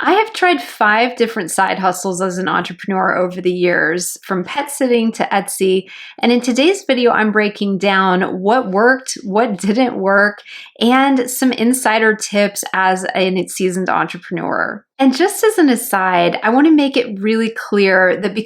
I have tried 5 different side hustles as an entrepreneur over the years, from pet sitting to Etsy. And in today's video, I'm breaking down what worked, what didn't work, and some insider tips as a seasoned entrepreneur. And just as an aside, I want to make it really clear that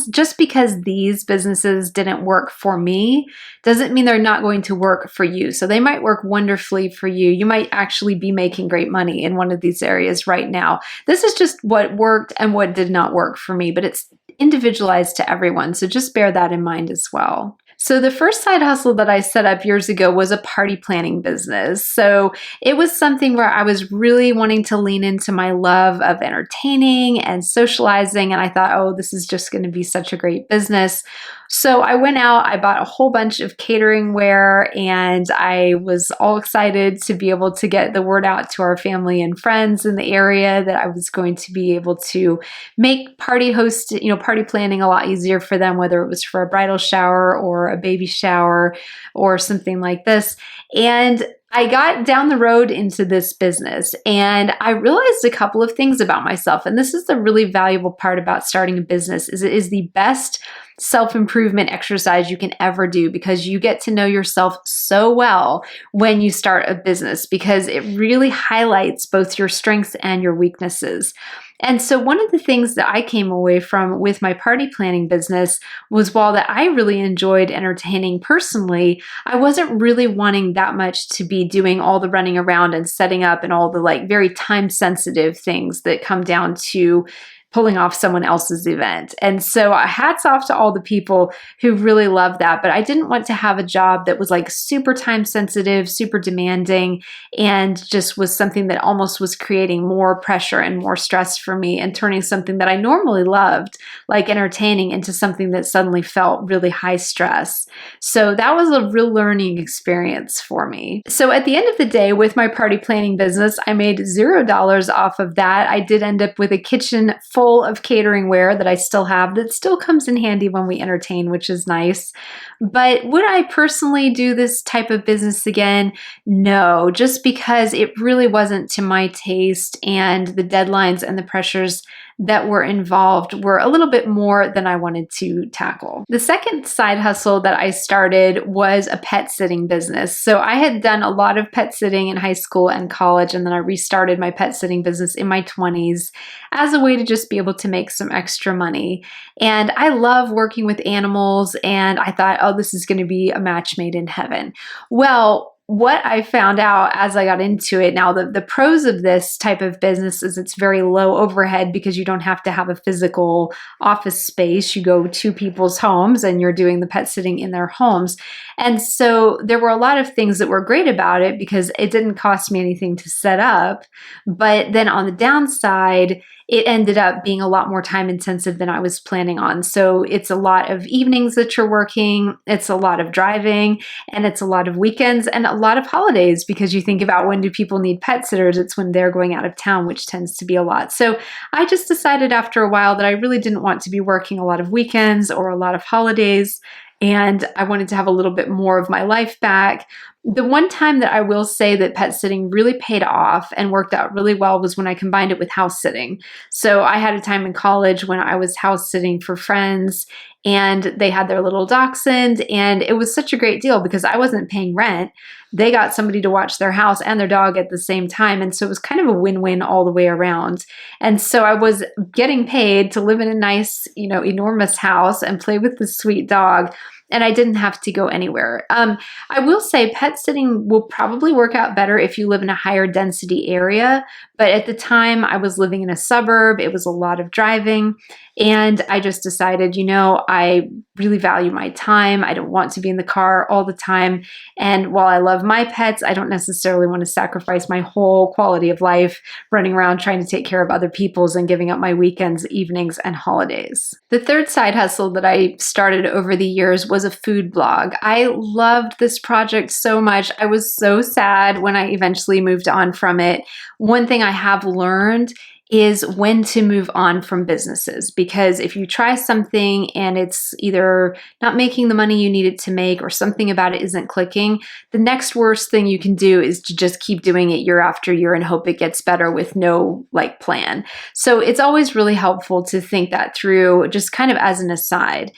just because these businesses didn't work for me doesn't mean they're not going to work for you. So they might work wonderfully for you. You might actually be making great money in one of these areas right now. This is just what worked and what did not work for me, but it's individualized to everyone. So just bear that in mind as well. So the first side hustle that I set up years ago was a party planning business. So it was something where I was really wanting to lean into my love of entertaining and socializing. And I thought, oh, this is just going to be such a great business. So I went out, I bought a whole bunch of catering ware, and I was all excited to be able to get the word out to our family and friends in the area that I was going to be able to make party planning a lot easier for them, whether it was for a bridal shower or a baby shower or something like this. And I got down the road into this business and I realized a couple of things about myself. And this is the really valuable part about starting a business is it is the best self-improvement exercise you can ever do, because you get to know yourself so well when you start a business, because it really highlights both your strengths and your weaknesses. And so one of the things that I came away from with my party planning business was, while that I really enjoyed entertaining personally, I wasn't really wanting that much to be doing all the running around and setting up and all the very time sensitive things that come down to pulling off someone else's event. And so hats off to all the people who really love that. But I didn't want to have a job that was super time sensitive, super demanding, and just was something that almost was creating more pressure and more stress for me and turning something that I normally loved, like entertaining, into something that suddenly felt really high stress. So that was a real learning experience for me. So at the end of the day, with my party planning business, I made $0 off of that. I did end up with a kitchen full of catering ware that I still have, that still comes in handy when we entertain, which is nice. But would I personally do this type of business again? No, just because it really wasn't to my taste, and the deadlines and the pressures that were involved were a little bit more than I wanted to tackle. The second side hustle that I started was a pet sitting business. So I had done a lot of pet sitting in high school and college, and then I restarted my pet sitting business in my 20s as a way to just be able to make some extra money. And I love working with animals, and I thought, oh, this is going to be a match made in heaven. Well, what I found out as I got into it, now the pros of this type of business is it's very low overhead, because you don't have to have a physical office space. You go to people's homes and you're doing the pet sitting in their homes. And so there were a lot of things that were great about it, because it didn't cost me anything to set up. But then on the downside, it ended up being a lot more time intensive than I was planning on. So it's a lot of evenings that you're working, it's a lot of driving, and it's a lot of weekends and a lot of holidays, because you think about, when do people need pet sitters? It's when they're going out of town, which tends to be a lot. So I just decided after a while that I really didn't want to be working a lot of weekends or a lot of holidays, and I wanted to have a little bit more of my life back. The one time that I will say that pet sitting really paid off and worked out really well was when I combined it with house sitting. So I had a time in college when I was house sitting for friends, and they had their little dachshund, and it was such a great deal because I wasn't paying rent. They got somebody to watch their house and their dog at the same time. And so it was kind of a win-win all the way around. And so I was getting paid to live in a nice, enormous house and play with the sweet dog, and I didn't have to go anywhere. I will say pet sitting will probably work out better if you live in a higher density area. But at the time I was living in a suburb, it was a lot of driving. And I just decided, I really value my time. I don't want to be in the car all the time. And while I love my pets, I don't necessarily want to sacrifice my whole quality of life running around trying to take care of other people's and giving up my weekends, evenings, and holidays. The third side hustle that I started over the years was a food blog. I loved this project so much. I was so sad when I eventually moved on from it. One thing I have learned is when to move on from businesses. Because if you try something and it's either not making the money you need it to make or something about it isn't clicking, the next worst thing you can do is to just keep doing it year after year and hope it gets better with no plan. So it's always really helpful to think that through, just kind of as an aside,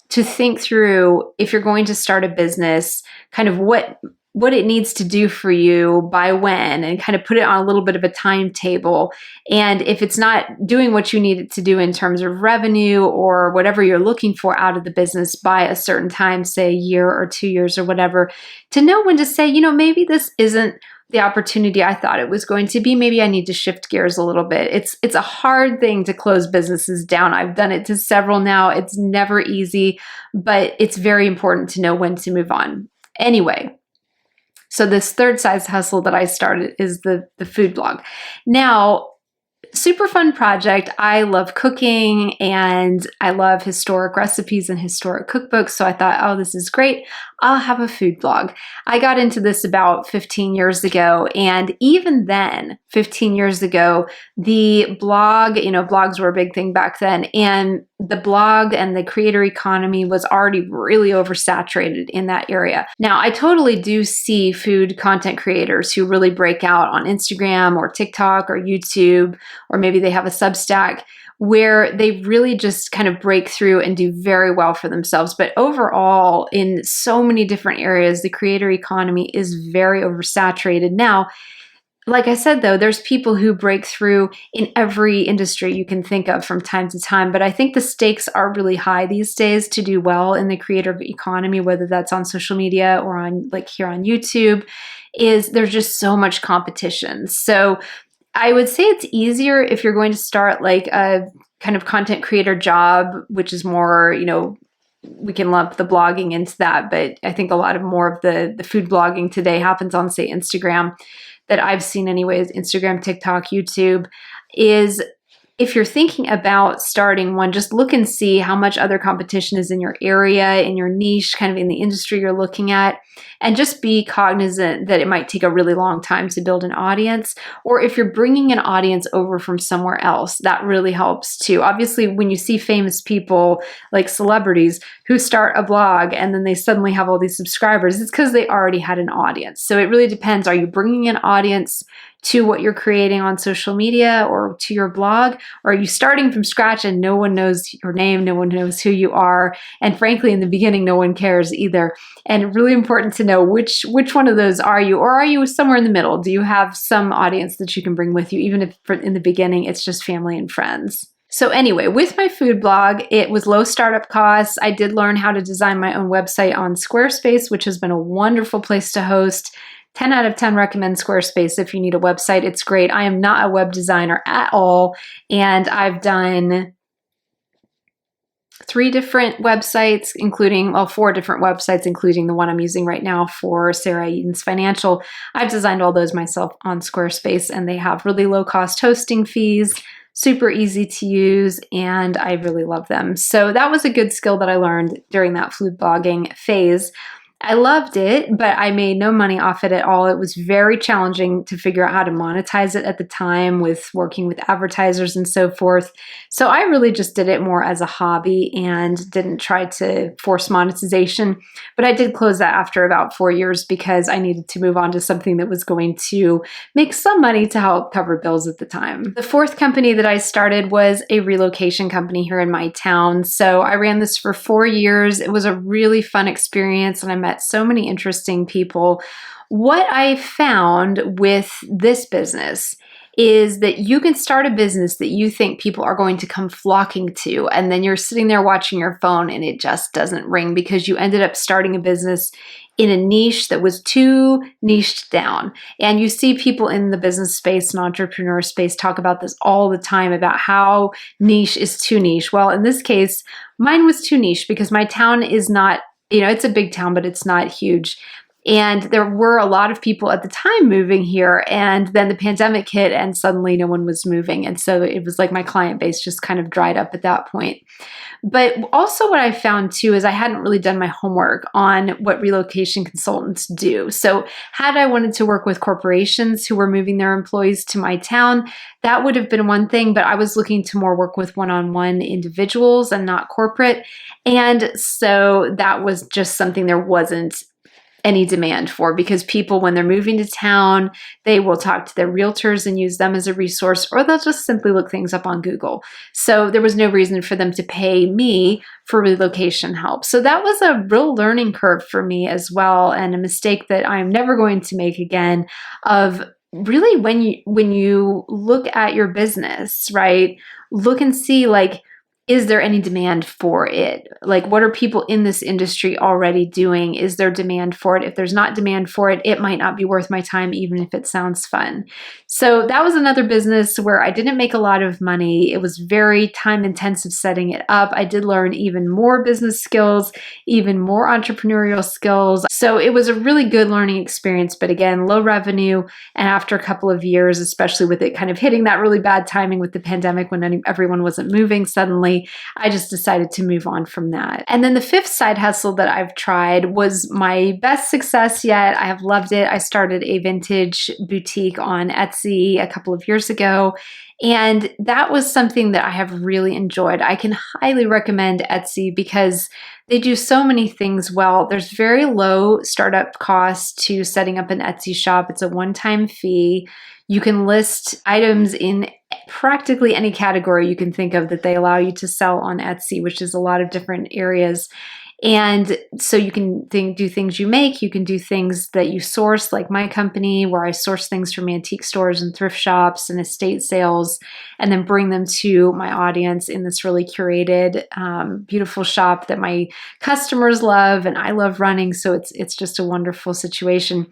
to think through, if you're going to start a business, kind of what it needs to do for you by when, and kind of put it on a little bit of a timetable. And if it's not doing what you need it to do in terms of revenue or whatever you're looking for out of the business by a certain time, say a year or 2 years or whatever, to know when to say, maybe this isn't the opportunity I thought it was going to be. Maybe I need to shift gears a little bit. It's a hard thing to close businesses down. I've done it to several now. It's never easy, but it's very important to know when to move on. Anyway, so this third side hustle that I started is the food blog. Now, super fun project. I love cooking and I love historic recipes and historic cookbooks. So I thought, oh, this is great. I'll have a food blog. I got into this about 15 years ago. And even then, 15 years ago, the blog, blogs were a big thing back then. And the blog and the creator economy was already really oversaturated in that area. Now, I totally do see food content creators who really break out on Instagram or TikTok or YouTube, or maybe they have a Substack where they really just kind of break through and do very well for themselves. But overall, in so many different areas, the creator economy is very oversaturated. Now, like I said, though, there's people who break through in every industry you can think of from time to time. But I think the stakes are really high these days to do well in the creator economy, whether that's on social media or on here on YouTube, is there's just so much competition. So I would say it's easier if you're going to start a kind of content creator job, which is more, we can lump the blogging into that. But I think a lot of more of the food blogging today happens on, say, Instagram, that I've seen anyways, Instagram, TikTok, YouTube, is if you're thinking about starting one, just look and see how much other competition is in your area, in your niche, kind of in the industry you're looking at, and just be cognizant that it might take a really long time to build an audience. Or if you're bringing an audience over from somewhere else, that really helps too. Obviously, when you see famous people like celebrities who start a blog and then they suddenly have all these subscribers, it's because they already had an audience. So it really depends. Are you bringing an audience to what you're creating on social media or to your blog? Or are you starting from scratch and no one knows your name, no one knows who you are? And frankly, in the beginning, no one cares either. And really important to know which one of those are you? Or are you somewhere in the middle? Do you have some audience that you can bring with you, even if in the beginning it's just family and friends? So anyway, with my food blog, it was low startup costs. I did learn how to design my own website on Squarespace, which has been a wonderful place to host. 10 out of 10 recommend Squarespace if you need a website. It's great. I am not a web designer at all. And I've done 3 different websites, including, 4 different websites, including the one I'm using right now for Sarah Eaton's Financial. I've designed all those myself on Squarespace, and they have really low cost hosting fees, super easy to use, and I really love them. So that was a good skill that I learned during that food blogging phase. I loved it, but I made no money off it at all. It was very challenging to figure out how to monetize it at the time, with working with advertisers and so forth. So I really just did it more as a hobby and didn't try to force monetization. But I did close that after about 4 years because I needed to move on to something that was going to make some money to help cover bills at the time. The 4th company that I started was a relocation company here in my town. So I ran this for 4 years. It was a really fun experience, and I met so many interesting people. What I found with this business is that you can start a business that you think people are going to come flocking to, and then you're sitting there watching your phone and it just doesn't ring because you ended up starting a business in a niche that was too niched down. And you see people in the business space and entrepreneur space talk about this all the time, about how niche is too niche. Well, in this case, mine was too niche because my town is not, it's a big town, but it's not huge. And there were a lot of people at the time moving here. And then the pandemic hit and suddenly no one was moving. And so it was like my client base just kind of dried up at that point. But also what I found too is I hadn't really done my homework on what relocation consultants do. So had I wanted to work with corporations who were moving their employees to my town, that would have been one thing, but I was looking to more work with one-on-one individuals and not corporate. And so that was just something there wasn't any demand for, because people, when they're moving to town, they will talk to their realtors and use them as a resource, or they'll just simply look things up on Google. So there was no reason for them to pay me for relocation help. So that was a real learning curve for me as well, and a mistake that I'm never going to make again, of really when you look at your business, right? Look and see, like, is there any demand for it? Like, what are people in this industry already doing? Is there demand for it? If there's not demand for it, it might not be worth my time, even if it sounds fun. So that was another business where I didn't make a lot of money. It was very time intensive setting it up. I did learn even more business skills, even more entrepreneurial skills. So it was a really good learning experience, but again, low revenue. And after a couple of years, especially with it kind of hitting that really bad timing with the pandemic when everyone wasn't moving suddenly, I just decided to move on from that. And then the fifth side hustle that I've tried was my best success yet. I have loved it. I started a vintage boutique on Etsy a couple of years ago, and that was something that I have really enjoyed. I can highly recommend Etsy because they do so many things well. There's very low startup costs to setting up an Etsy shop. It's a one-time fee. You can list items in practically any category you can think of that they allow you to sell on Etsy, which is a lot of different areas. And so you can do things you make, you can do things that you source, like my company, where I source things from antique stores and thrift shops and estate sales, and then bring them to my audience in this really curated, beautiful shop that my customers love and I love running. So it's just a wonderful situation.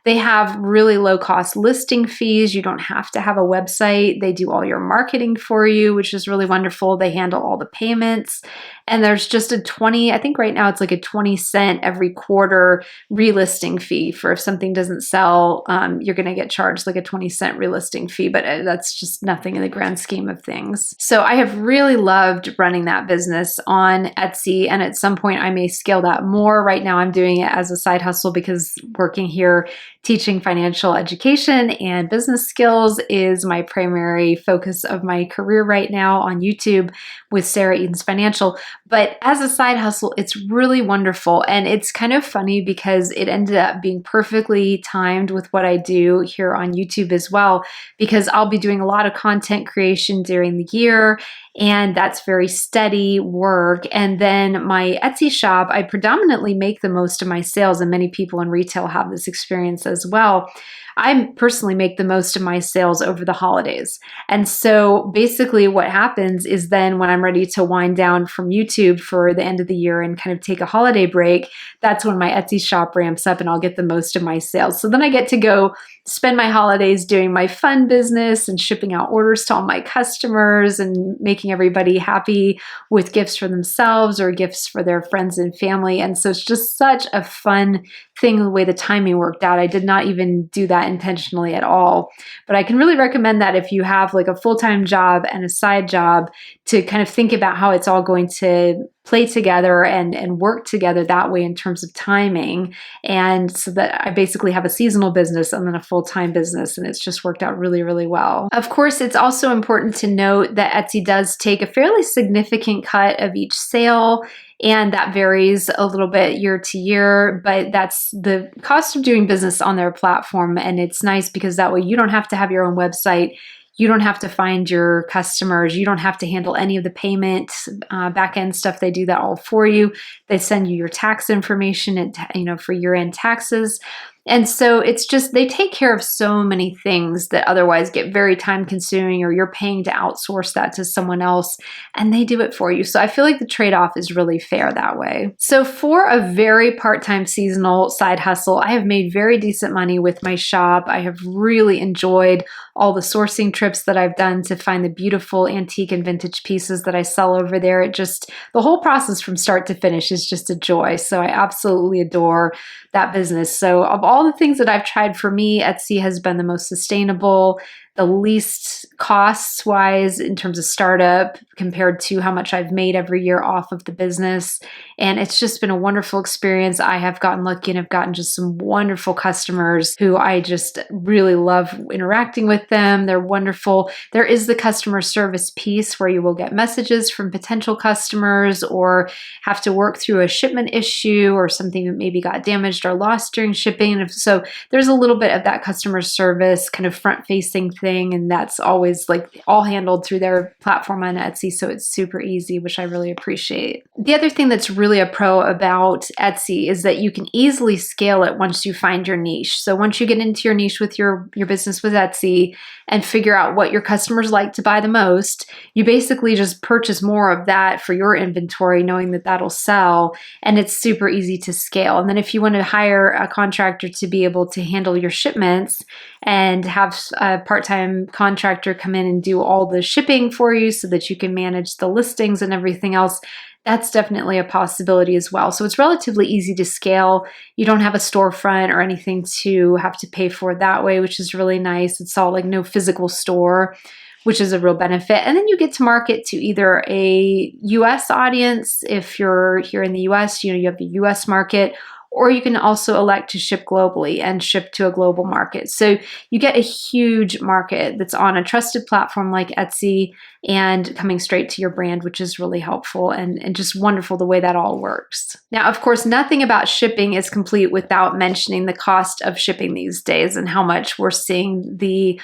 They have really low cost listing fees. You don't have to have a website. They do all your marketing for you, which is really wonderful. They handle all the payments. And there's just I think right now it's like a 20-cent every quarter relisting fee for if something doesn't sell, you're going to get charged like a 20-cent relisting fee, but that's just nothing in the grand scheme of things. So I have really loved running that business on Etsy, and at some point I may scale that more. Right now I'm doing it as a side hustle because working here teaching financial education and business skills is my primary focus of my career right now on YouTube with Sarah Eden's Financial. But as a side hustle, it's really wonderful. And it's kind of funny because it ended up being perfectly timed with what I do here on YouTube as well, because I'll be doing a lot of content creation during the year, and that's very steady work. And then my Etsy shop, I predominantly make the most of my sales, and many people in retail have this experience as well. I personally make the most of my sales over the holidays. And so basically what happens is then when I'm ready to wind down from YouTube for the end of the year and kind of take a holiday break, that's when my Etsy shop ramps up and I'll get the most of my sales. So then I get to go spend my holidays doing my fun business and shipping out orders to all my customers and making everybody happy with gifts for themselves or gifts for their friends and family. And so it's just such a fun thing the way the timing worked out. I did not even do that intentionally at all. But I can really recommend that if you have like a full-time job and a side job, to kind of think about how it's all going to play together and work together that way in terms of timing. And so that I basically have a seasonal business and then a full-time business, and it's just worked out really, really well. Of course, it's also important to note that Etsy does take a fairly significant cut of each sale, and that varies a little bit year to year, but that's the cost of doing business on their platform. And it's nice because that way you don't have to have your own website. You don't have to find your customers. You don't have to handle any of the payment back-end stuff. They do that all for you. They send you your tax information and, for year-end taxes. And so it's just, they take care of so many things that otherwise get very time consuming, or you're paying to outsource that to someone else and they do it for you. So I feel like the trade-off is really fair that way. So for a very part-time seasonal side hustle, I have made very decent money with my shop. I have really enjoyed all the sourcing trips that I've done to find the beautiful antique and vintage pieces that I sell over there. The whole process from start to finish is just a joy. So I absolutely adore that business. So of all the things that I've tried, for me, Etsy has been the most sustainable, the least costs wise in terms of startup compared to how much I've made every year off of the business. And it's just been a wonderful experience. I have gotten lucky and have gotten just some wonderful customers who I just really love interacting with them. They're wonderful. There is the customer service piece where you will get messages from potential customers or have to work through a shipment issue or something that maybe got damaged or lost during shipping. So there's a little bit of that customer service kind of front-facing thing, and that's always like all handled through their platform on Etsy, so it's super easy, which I really appreciate. The other thing that's really a pro about Etsy is that you can easily scale it once you find your niche. So once you get into your niche with your business with Etsy and figure out what your customers like to buy the most, you basically just purchase more of that for your inventory, knowing that that'll sell, and it's super easy to scale. And then if you want to hire a contractor to be able to handle your shipments and have a part-time contractor come in and do all the shipping for you so that you can manage the listings and everything else, that's definitely a possibility as well. So it's relatively easy to scale. You don't have a storefront or anything to have to pay for that way, which is really nice. It's all like no physical store, which is a real benefit. And then you get to market to either a US audience. If you're here in the US, you have the US market, or you can also elect to ship globally and ship to a global market. So you get a huge market that's on a trusted platform like Etsy and coming straight to your brand, which is really helpful and just wonderful the way that all works. Now, of course, nothing about shipping is complete without mentioning the cost of shipping these days and how much we're seeing the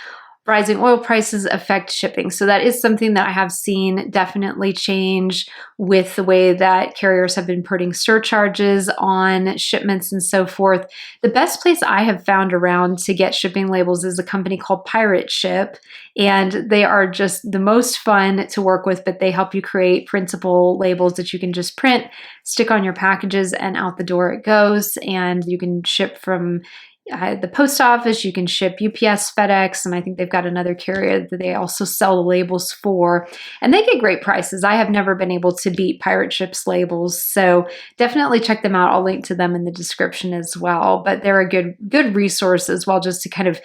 rising oil prices affect shipping. So that is something that I have seen definitely change with the way that carriers have been putting surcharges on shipments and so forth. The best place I have found around to get shipping labels is a company called Pirate Ship, and they are just the most fun to work with, but they help you create printable labels that you can just print, stick on your packages, and out the door it goes. And you can ship from the post office, you can ship UPS, FedEx, and I think they've got another carrier that they also sell the labels for, and they get great prices. I have never been able to beat Pirate Ship's labels, so definitely check them out. I'll link to them in the description as well, but they're a good resource as well, just to kind of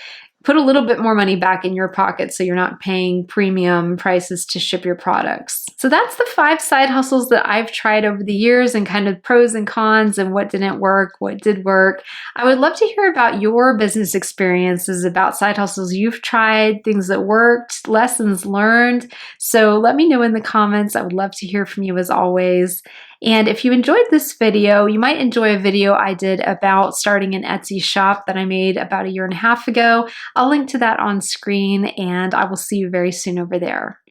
put a little bit more money back in your pocket so you're not paying premium prices to ship your products. So that's the 5 side hustles that I've tried over the years, and kind of pros and cons and what didn't work, what did work. I would love to hear about your business experiences, about side hustles you've tried, things that worked, lessons learned. So let me know in the comments. I would love to hear from you as always. And if you enjoyed this video, you might enjoy a video I did about starting an Etsy shop that I made about 1.5 years ago. I'll link to that on screen, and I will see you very soon over there.